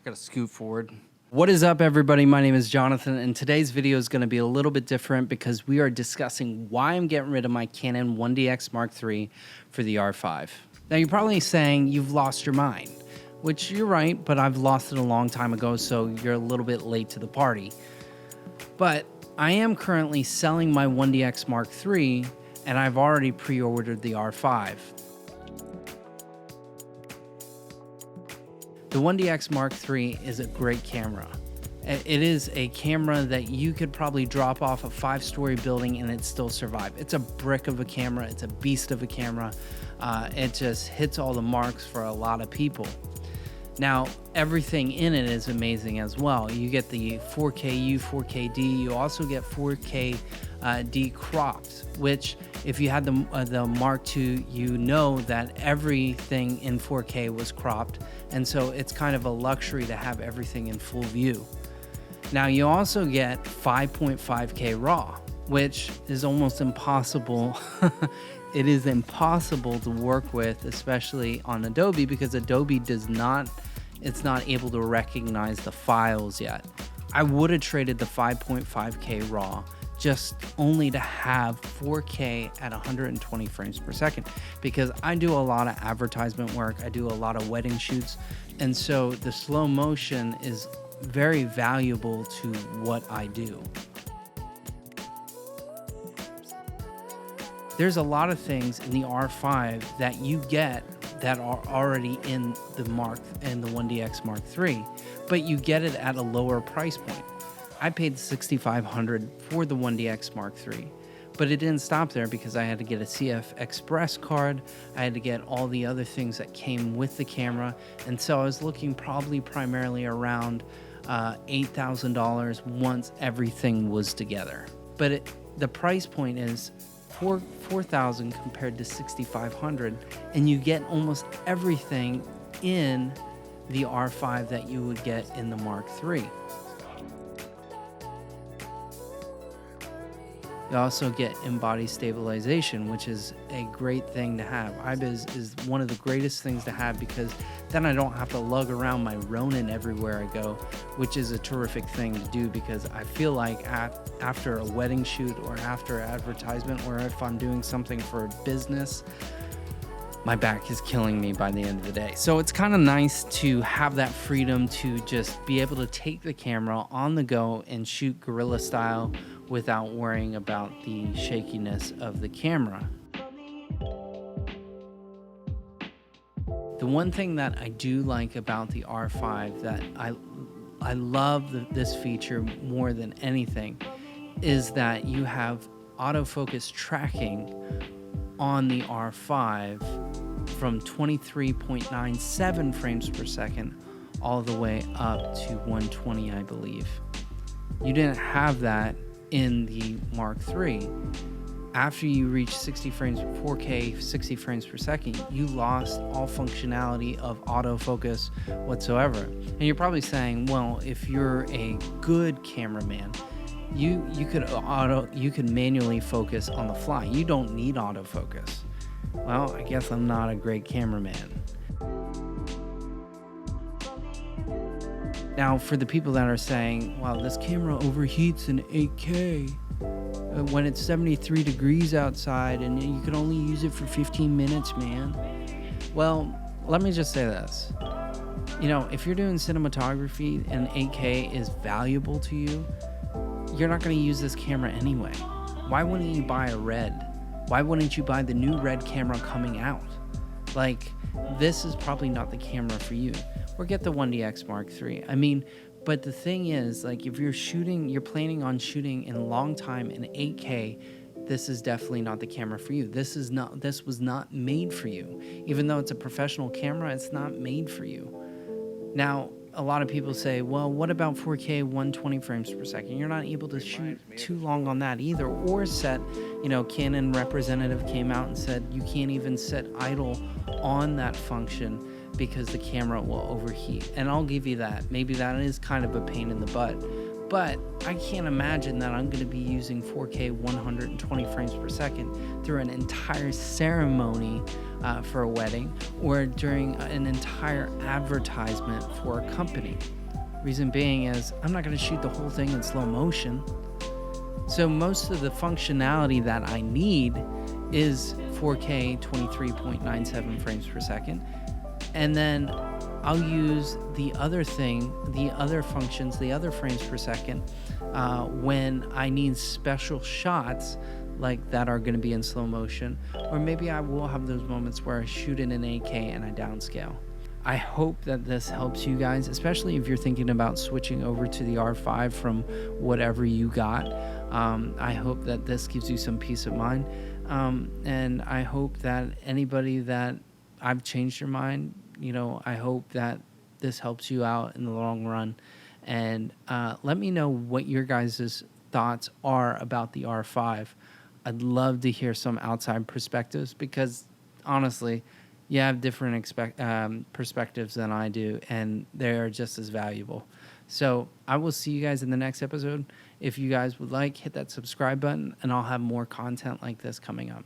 Gotta scoot forward. What is up, everybody? My name is Jonathan, and today's video is going to be a little bit different because we are discussing why I'm getting rid of my Canon 1DX Mark III for the R5. Now, you're probably saying you've lost your mind, which you're right, but I've lost it a long time ago, so you're a little bit late to the party. But I am currently selling my 1DX Mark III, and I've already pre-ordered the R5. The 1DX Mark III is a great camera. It is a camera that you could probably drop off a 5-story building and it'd still survive. It's a brick of a camera. It's a beast of a camera. It just hits all the marks for a lot of people. Now, everything in it is amazing as well. You get the 4K, 4KD. You also get 4K D cropped, which if you had the Mark II, you know that everything in 4K was cropped. And so it's kind of a luxury to have everything in full view. Now, you also get 5.5K RAW, which is almost impossible. It is impossible to work with, especially on Adobe, because Adobe it's not able to recognize the files yet. I would have traded the 5.5K RAW just only to have 4K at 120 frames per second, because I do a lot of advertisement work. I do a lot of wedding shoots. And so the slow motion is very valuable to what I do. There's a lot of things in the R5 that you get that are already in the the 1DX Mark III, but you get it at a lower price point. I paid $6,500 for the 1DX Mark III, but it didn't stop there because I had to get a CF Express card. I had to get all the other things that came with the camera, and so I was looking probably primarily around $8,000 once everything was together. But the price point is $4,000 compared to $6,500, and you get almost everything in the R5 that you would get in the Mark III. You also get in-body stabilization, which is a great thing to have. IBIS is one of the greatest things to have because then I don't have to lug around my Ronin everywhere I go, which is a terrific thing to do because I feel like after a wedding shoot or after an advertisement, or if I'm doing something for a business, my back is killing me by the end of the day. So it's kind of nice to have that freedom to just be able to take the camera on the go and shoot guerrilla style without worrying about the shakiness of the camera. The one thing that I do like about the R5 that I love this feature more than anything is that you have autofocus tracking on the R5 from 23.97 frames per second all the way up to 120, I believe. You didn't have that in the Mark III. After you reach 60 frames, 4K, 60 frames per second, you lost all functionality of autofocus whatsoever. And you're probably saying, well, if you're a good cameraman, you could manually focus on the fly. You don't need autofocus. Well, I guess I'm not a great cameraman. Now, for the people that are saying, wow, this camera overheats in 8K when it's 73 degrees outside and you can only use it for 15 minutes, man. Well, let me just say this. You know, if you're doing cinematography and 8K is valuable to you, you're not going to use this camera anyway. Why wouldn't you buy a red? Why wouldn't you buy the new red camera coming out? Like, this is probably not the camera for you. Or get the 1DX Mark III. I mean, but the thing is, like, if you're planning on shooting in a long time in 8K, this is definitely not the camera for you. This was not made for you. Even though it's a professional camera, it's not made for you. Now, a lot of people say, well, what about 4K 120 frames per second? You're not able to shoot too long on that either, or set, Canon representative came out and said you can't even set idle on that function because the camera will overheat. And I'll give you that. Maybe that is kind of a pain in the butt. But I can't imagine that I'm going to be using 4K 120 frames per second through an entire ceremony for a wedding, or during an entire advertisement for a company. Reason being is I'm not going to shoot the whole thing in slow motion. So most of the functionality that I need is 4K 23.97 frames per second. And then I'll use the other functions, the other frames per second, when I need special shots like that are going to be in slow motion, or maybe I will have those moments where I shoot in an 8K and I downscale. I hope that this helps you guys, especially if you're thinking about switching over to the R5 from whatever you got. I hope that this gives you some peace of mind. And I hope that anybody that I've changed your mind, I hope that this helps you out in the long run. And let me know what your guys' thoughts are about the R5. I'd love to hear some outside perspectives, because honestly, you have different perspectives than I do, and they're just as valuable. So I will see you guys in the next episode. If you guys would like, hit that subscribe button, and I'll have more content like this coming up.